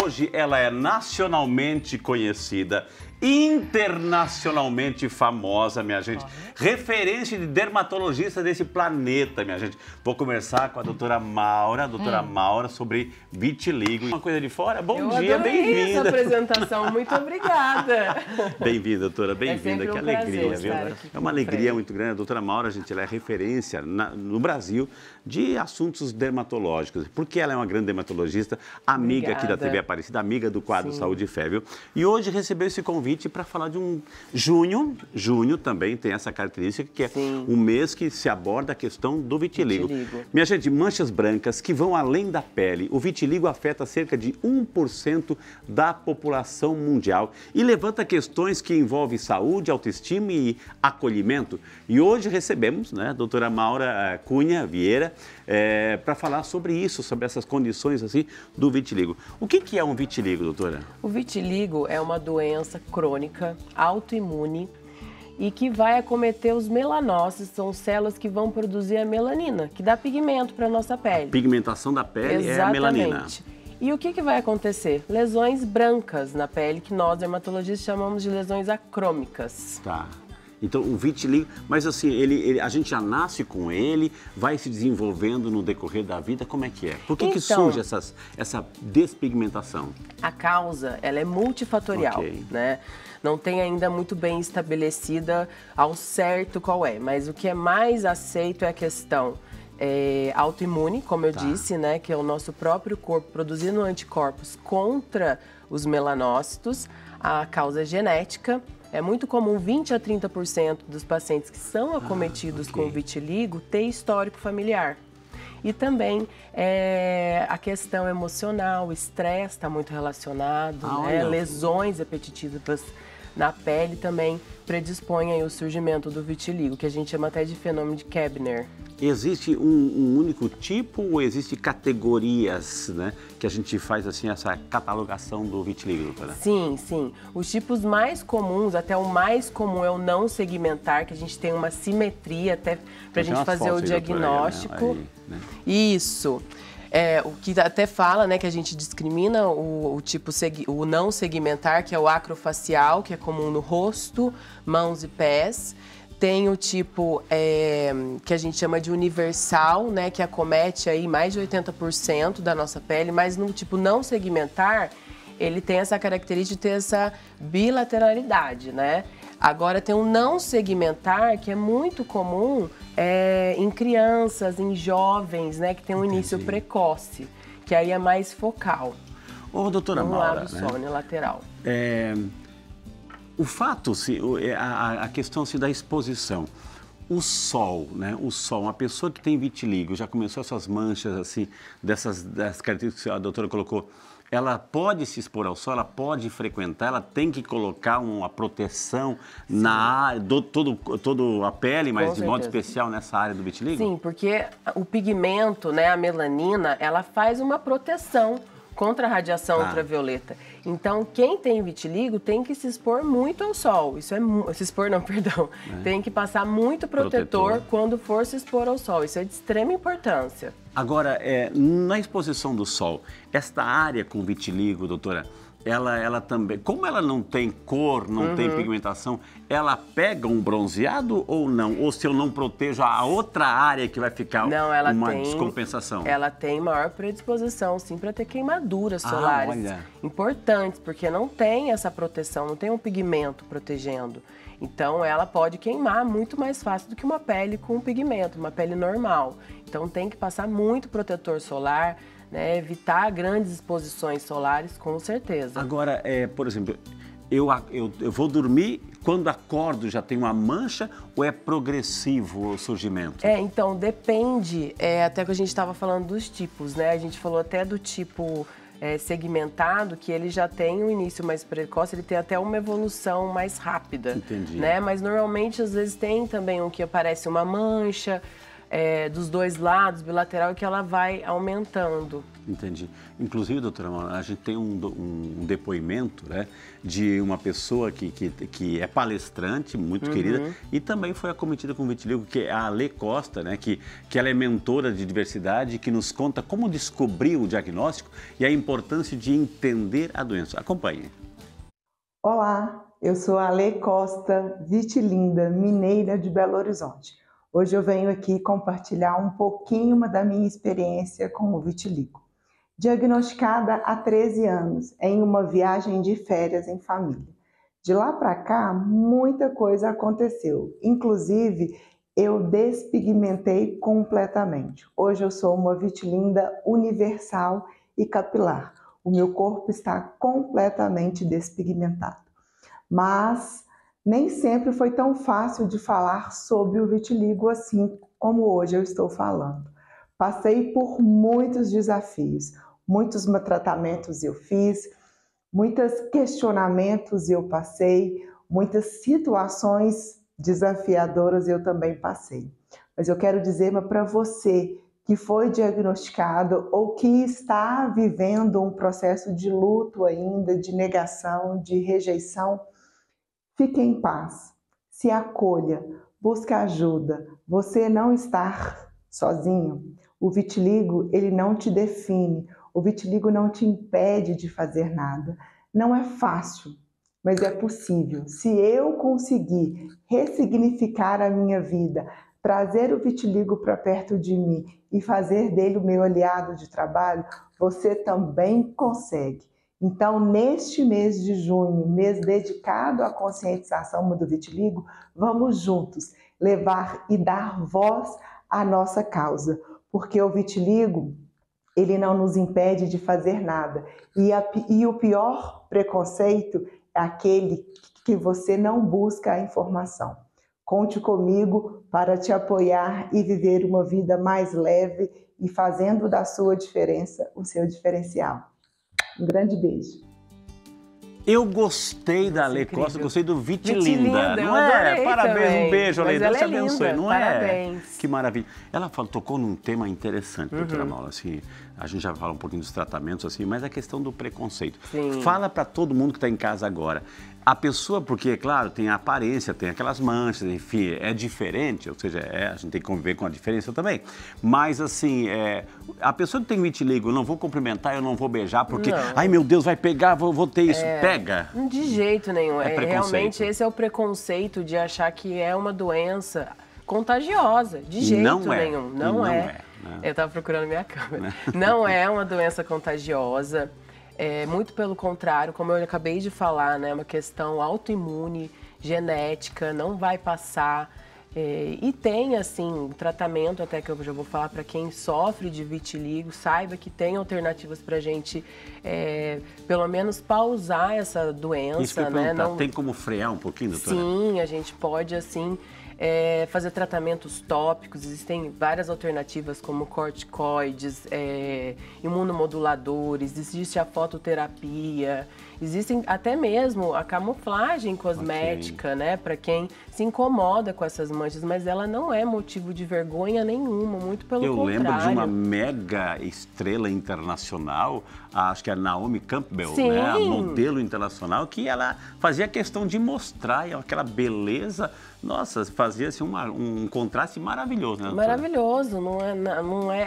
hoje ela é nacionalmente conhecida, internacionalmente famosa, minha gente. Referência de dermatologista desse planeta, minha gente. Vou conversar com a doutora Maura, sobre vitiligo. Uma coisa de fora? Bom dia, bem-vinda. Essa apresentação, muito obrigada. Bem-vinda, doutora, bem-vinda. Que alegria, viu? É uma alegria muito grande. A doutora Maura, gente, ela é referência no Brasil de assuntos dermatológicos. Porque ela é uma grande dermatologista, amiga aqui da TV Aparecida, amiga do quadro Saúde e Fé, viu? E hoje recebeu esse convite para falar de um junho. Junho também tem essa característica que é um mês que se aborda a questão do vitiligo. Minha gente, manchas brancas que vão além da pele. O vitiligo afeta cerca de 1% da população mundial e levanta questões que envolvem saúde, autoestima e acolhimento. E hoje recebemos, né, a doutora Maura Cunha Vieira, para falar sobre isso, sobre essas condições assim do vitiligo. O que é um vitiligo, doutora? O vitiligo é uma doença crônica, autoimune e que vai acometer os melanócitos, são células que vão produzir a melanina, que dá pigmento para a nossa pele. A pigmentação da pele é a melanina. E o que vai acontecer? Lesões brancas na pele, que nós dermatologistas chamamos de lesões acrômicas. Tá. Então, o vitiligo, mas assim, a gente já nasce com ele, vai se desenvolvendo no decorrer da vida, como é que é? Por que surge essa despigmentação? A causa, ela é multifatorial, né? Não tem ainda muito bem estabelecida ao certo qual é, mas o que é mais aceito é a questão autoimune, como eu disse, né? Que é o nosso próprio corpo produzindo anticorpos contra os melanócitos, a causa genética. É muito comum 20 a 30% dos pacientes que são acometidos com vitiligo ter histórico familiar. E também a questão emocional, o estresse está muito relacionado, né? Lesões repetitivas na pele também predispõem aí o surgimento do vitiligo, que a gente chama até de fenômeno de Kebner. Existe um único tipo ou existe categorias, né, que a gente faz assim essa catalogação do vitiligo, doutora? Sim, sim. Os tipos mais comuns, até o mais comum é o não segmentar, que a gente tem uma simetria até para a gente fazer o diagnóstico. Aí, né? Isso. O que até fala, né, que a gente discrimina o tipo o não segmentar, que é o acrofacial, que é comum no rosto, mãos e pés. Tem o tipo que a gente chama de universal, né, que acomete aí mais de 80% da nossa pele, mas no tipo não segmentar, ele tem essa característica de ter essa bilateralidade, né? Agora tem um não segmentar, que é muito comum em crianças, em jovens, né, que tem um início precoce, que aí é mais focal. Ô, doutora Maura, lado só, unilateral. O fato, a questão da exposição, o sol, né? O sol, uma pessoa que tem vitiligo, já começou essas manchas assim, das características que a doutora colocou, ela pode se expor ao sol, ela pode frequentar, ela tem que colocar uma proteção na área, toda a pele, mas de modo especial nessa área do vitiligo? Sim, porque o pigmento, né, a melanina, ela faz uma proteção contra a radiação ultravioleta. Então, quem tem vitiligo tem que se expor muito ao sol. Isso se expor não, perdão. Tem que passar muito protetor quando for se expor ao sol. Isso é de extrema importância. Agora, na exposição do sol, esta área com vitiligo, doutora, ela também, como ela não tem cor, não tem pigmentação, ela pega um bronzeado ou não? Ou se eu não protejo a outra área que vai ficar uma descompensação? Ela tem maior predisposição, sim, para ter queimaduras solares importantes, porque não tem essa proteção, não tem um pigmento protegendo. Então, ela pode queimar muito mais fácil do que uma pele com pigmento, uma pele normal. Então, tem que passar muito protetor solar, né, evitar grandes exposições solares, com certeza. Agora, por exemplo, eu vou dormir, quando acordo já tem uma mancha ou é progressivo o surgimento? Então, depende, até que a gente estava falando dos tipos, né? A gente falou até do tipo segmentado, que ele já tem um início mais precoce, ele tem até uma evolução mais rápida. Entendi. Né? Mas normalmente, às vezes, tem também um que aparece uma mancha, dos dois lados, bilateral, que ela vai aumentando. Entendi. Inclusive, doutora Maura, a gente tem um depoimento, né, de uma pessoa que é palestrante, muito querida, e também foi acometida com vitiligo, que é a Ale Costa, né, que ela é mentora de diversidade, que nos conta como descobrir o diagnóstico e a importância de entender a doença. Acompanhe. Olá, eu sou a Ale Costa, vitilinda, mineira de Belo Horizonte. Hoje eu venho aqui compartilhar um pouquinho da minha experiência com o vitiligo. Diagnosticada há 13 anos, em uma viagem de férias em família. De lá para cá, muita coisa aconteceu. Inclusive, eu despigmentei completamente. Hoje eu sou uma vitilinda universal e capilar. O meu corpo está completamente despigmentado. Mas nem sempre foi tão fácil de falar sobre o vitiligo assim como hoje eu estou falando. Passei por muitos desafios, muitos tratamentos eu fiz, muitos questionamentos eu passei, muitas situações desafiadoras eu também passei. Mas eu quero dizer para você que foi diagnosticado ou que está vivendo um processo de luto ainda, de negação, de rejeição, fique em paz, se acolha, busque ajuda. Você não está sozinho. O vitiligo, ele não te define. O vitiligo não te impede de fazer nada. Não é fácil, mas é possível. Se eu conseguir ressignificar a minha vida, trazer o vitiligo para perto de mim e fazer dele o meu aliado de trabalho, você também consegue. Então, neste mês de junho, mês dedicado à conscientização do vitiligo, vamos juntos levar e dar voz à nossa causa, porque o vitiligo, ele não nos impede de fazer nada. E o pior preconceito é aquele que você não busca a informação. Conte comigo para te apoiar e viver uma vida mais leve e fazendo da sua diferença o seu diferencial. Um grande beijo. Eu gostei da Ale Costa, gostei do Vitilinda, não é? Parabéns, também. Um beijo, Ale, Deus te abençoe, não Parabéns. É? Que maravilha. Ela tocou num tema interessante, doutora Maura, assim, a gente já fala um pouquinho dos tratamentos, assim, mas a questão do preconceito. Sim. Fala para todo mundo que está em casa agora. A pessoa, porque, é claro, tem a aparência, tem aquelas manchas, enfim, é diferente, ou seja, a gente tem que conviver com a diferença também. Mas, assim, a pessoa que tem vitiligo, eu não vou cumprimentar, eu não vou beijar, porque, ai meu Deus, vai pegar, vou ter isso. Pega. De jeito nenhum. Realmente, esse é o preconceito de achar que é uma doença contagiosa. De jeito nenhum. Não é. Eu estava procurando minha câmera. Não é uma doença contagiosa. Muito pelo contrário, como eu acabei de falar, né, é uma questão autoimune, genética, não vai passar. E tem, assim, tratamento, até que eu já vou falar para quem sofre de vitiligo, saiba que tem alternativas para a gente, pelo menos, pausar essa doença. Isso que eu né? Não... Tem como frear um pouquinho, doutora? Sim, a gente pode, assim... fazer tratamentos tópicos, existem várias alternativas como corticoides, imunomoduladores, existe a fototerapia, existem até mesmo a camuflagem cosmética, né, para quem se incomoda com essas manchas, mas ela não é motivo de vergonha nenhuma, muito pelo contrário. Eu lembro de uma mega estrela internacional, acho que é a Naomi Campbell, Sim. né, a modelo internacional, que ela fazia questão de mostrar aquela beleza. Nossa, fazia-se um contraste maravilhoso, né, doutora? Maravilhoso,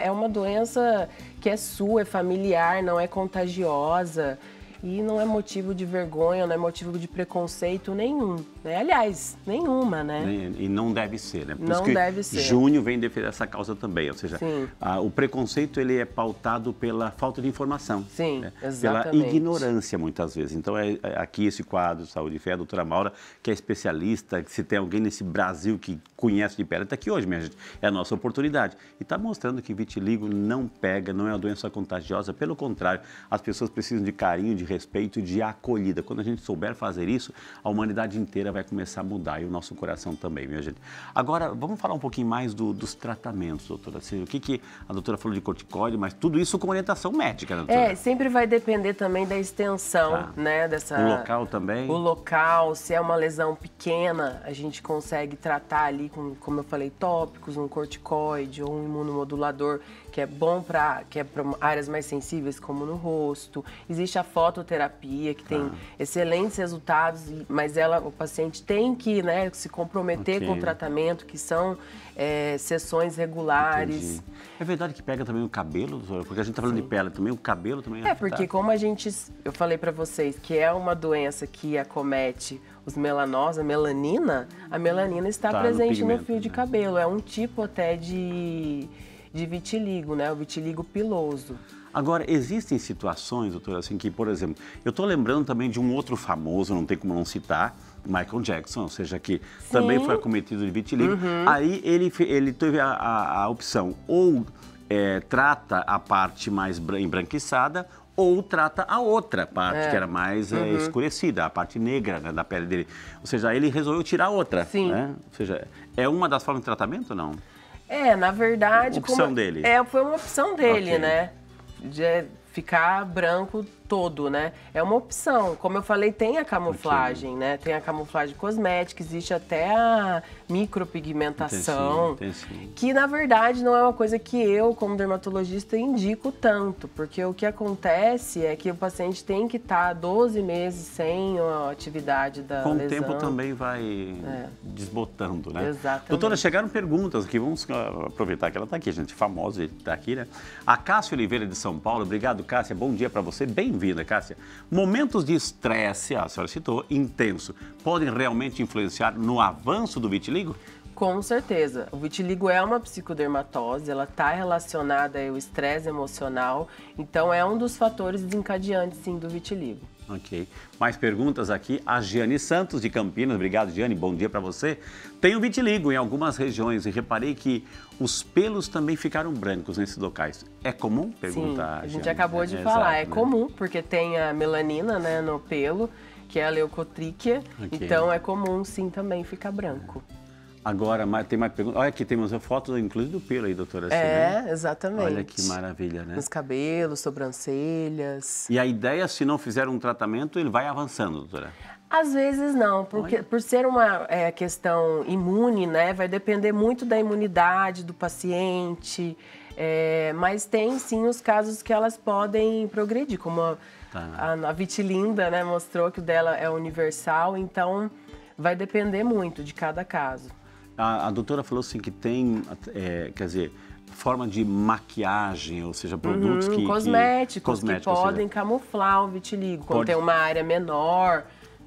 é uma doença que é sua, é familiar, não é contagiosa e não é motivo de vergonha, não é motivo de preconceito nenhum, né? Aliás, nenhuma, né? E não deve ser, né? Por não isso que deve ser. Junho vem defender essa causa também, ou seja, o preconceito ele é pautado pela falta de informação. Sim, né? exatamente. Pela ignorância, muitas vezes. Então, aqui esse quadro Saúde e Fé, a doutora Maura, que é especialista, que se tem alguém nesse Brasil que conhece de perto, está aqui hoje, minha gente. É a nossa oportunidade. E está mostrando que vitiligo não pega, não é uma doença contagiosa, pelo contrário, as pessoas precisam de carinho, de respeito e de acolhida. Quando a gente souber fazer isso, a humanidade inteira vai começar a mudar e o nosso coração também, minha gente. Agora, vamos falar um pouquinho mais dos tratamentos, doutora. O que a doutora falou de corticoide, mas tudo isso com orientação médica, né, doutora? Sempre vai depender também da extensão, né? O local também? O local, se é uma lesão pequena, a gente consegue tratar ali com, como eu falei, tópicos, um corticoide ou um imunomodulador, que é bom para áreas mais sensíveis, como no rosto. Existe a fototerapia, que tem excelentes resultados, mas o paciente tem que, né, se comprometer com o tratamento, que são sessões regulares. Entendi. É verdade que pega também o cabelo, doutora? Porque a gente está falando de pele também, o cabelo também é porque como eu falei para vocês que é uma doença que acomete os melanós, a melanina está presente no fio de cabelo. É um tipo até de vitiligo, né? O vitiligo piloso. Agora, existem situações, doutora, assim, que, por exemplo, eu estou lembrando também de um outro famoso, não tem como não citar, Michael Jackson, ou seja, que também foi acometido de vitiligo. Aí ele teve a opção, ou trata a parte mais embranquiçada, ou trata a outra parte, que era mais escurecida, a parte negra, né, da pele dele. Ou seja, ele resolveu tirar a outra. Sim. Né? Ou seja, é uma das formas de tratamento ou não? Na verdade... Opção dele. Foi uma opção dele, né? De ficar branco todo, né? É uma opção. Como eu falei, tem a camuflagem, né? Tem a camuflagem cosmética, existe até a micropigmentação, que na verdade não é uma coisa que eu, como dermatologista, indico tanto, porque o que acontece é que o paciente tem que estar 12 meses sem a atividade da lesão. Com o tempo também vai desbotando, né? Exatamente. Doutora, chegaram perguntas aqui, vamos aproveitar que ela está aqui, gente, famosa, está aqui, né? A Cássia Oliveira de São Paulo, obrigado, Cássia, bom dia para você, bem-vinda, Cássia. Momentos de estresse, a senhora citou, intenso, podem realmente influenciar no avanço do vitiligo? Com certeza. O vitiligo é uma psicodermatose, ela está relacionada ao estresse emocional, então é um dos fatores desencadeantes, sim, do vitiligo. Ok. Mais perguntas aqui. A Giane Santos, de Campinas. Obrigado, Giane. Bom dia para você. Tenho vitiligo em algumas regiões e reparei que os pelos também ficaram brancos nesses locais. É comum? Pergunta a gente acabou de falar. É comum, porque tem a melanina, né, no pelo, que é a leucotríquea. Então é comum, sim, também ficar branco. Agora, tem mais perguntas. Olha aqui, temos a foto, inclusive, do pelo aí, doutora. Né? Exatamente. Olha que maravilha, né? Nos cabelos, sobrancelhas. E a ideia, se não fizer um tratamento, ele vai avançando, doutora? Às vezes não, porque por ser uma questão imune, né, vai depender muito da imunidade do paciente, mas tem sim os casos que elas podem progredir, como a Vitilinda, né, mostrou que o dela é universal, então vai depender muito de cada caso. A doutora falou assim que tem, quer dizer, forma de maquiagem, ou seja, produtos cosméticos que podem camuflar o vitiligo. Quando tem uma área menor,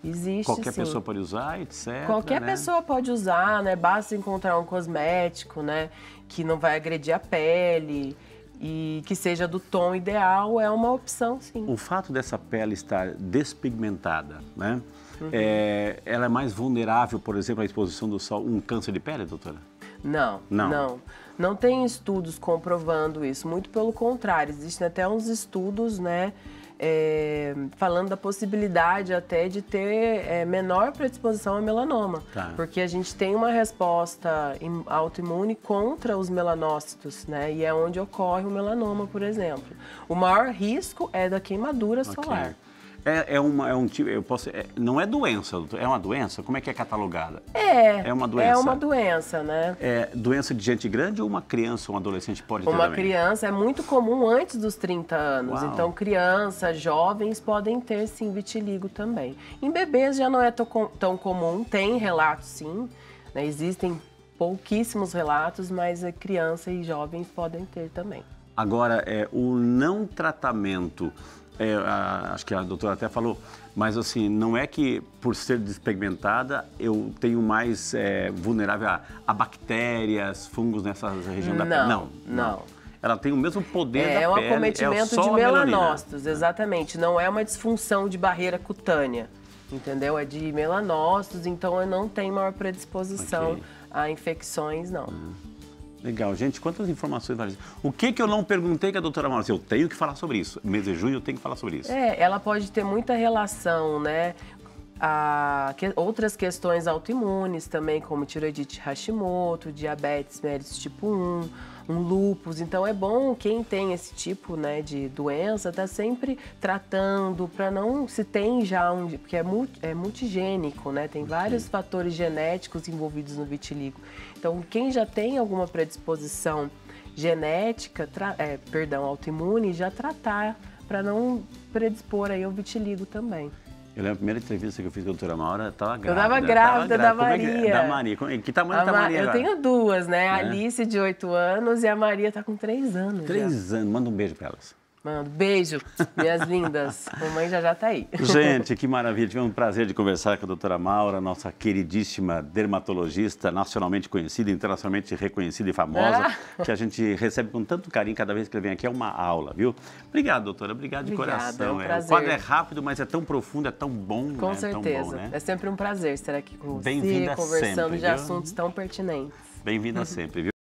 existe qualquer pessoa pode usar, etc. Qualquer pessoa pode usar, né? Basta encontrar um cosmético, né, que não vai agredir a pele e que seja do tom ideal, é uma opção, sim. O fato dessa pele estar despigmentada, né? Ela é mais vulnerável, por exemplo, à exposição do sol, um câncer de pele, doutora? Não tem estudos comprovando isso, muito pelo contrário, existem até uns estudos, né, falando da possibilidade até de ter menor predisposição a melanoma, porque a gente tem uma resposta autoimune contra os melanócitos, né, e é onde ocorre o melanoma, por exemplo. O maior risco é da queimadura solar. Não é doença, doutor? É uma doença? Como é que é catalogada? É uma doença. É uma doença, né? É doença de gente grande ou uma criança ou um adolescente pode ter também? Uma criança é muito comum antes dos 30 anos. Uau. Então, crianças, jovens podem ter, sim, vitiligo também. Em bebês já não é tão comum, tem relatos, sim, né? Existem pouquíssimos relatos, mas criança e jovens podem ter também. Agora, o não tratamento... acho que a doutora até falou, mas assim, não é que por ser despigmentada eu tenho mais vulnerável a bactérias, fungos nessa região da pele? Não. Ela tem o mesmo poder da pele. É um acometimento de melanócitos, exatamente. Não é uma disfunção de barreira cutânea, entendeu? É de melanócitos, então eu não tenho maior predisposição a infecções, não. Legal, gente, quantas informações valiosas. O que eu não perguntei com a doutora Maura? Eu tenho que falar sobre isso. Mês de junho eu tenho que falar sobre isso. Ela pode ter muita relação, né? Outras questões autoimunes também, como tiroidite Hashimoto, diabetes mellitus tipo 1, um lúpus. Então é bom quem tem esse tipo, né, de doença tá sempre tratando para não se tem já porque é multigênico, né? Tem vários fatores genéticos envolvidos no vitiligo. Então quem já tem alguma predisposição genética, autoimune, já tratar para não predispor aí ao vitiligo também. Eu lembro a primeira entrevista que eu fiz com a doutora Maura, estava grávida. Eu estava grávida da Maria. Da Maria. Que tamanho está a Maria agora? Eu tenho duas, né? A Alice, de 8 anos, e a Maria está com 3 anos. 3 anos. Manda um beijo para elas. Mando. Beijo, minhas lindas. Mamãe já tá aí. Gente, que maravilha. Tivemos um prazer de conversar com a doutora Maura, nossa queridíssima dermatologista, nacionalmente conhecida, internacionalmente reconhecida e famosa, que a gente recebe com tanto carinho cada vez que ele vem aqui. É uma aula, viu? Obrigado, doutora. Obrigado de coração. É um prazer. O quadro é rápido, mas é tão profundo, é tão bom. Com certeza. É tão bom, né? É sempre um prazer estar aqui com você, Bem-vinda conversando sempre, de assuntos tão pertinentes. Bem-vinda sempre, viu?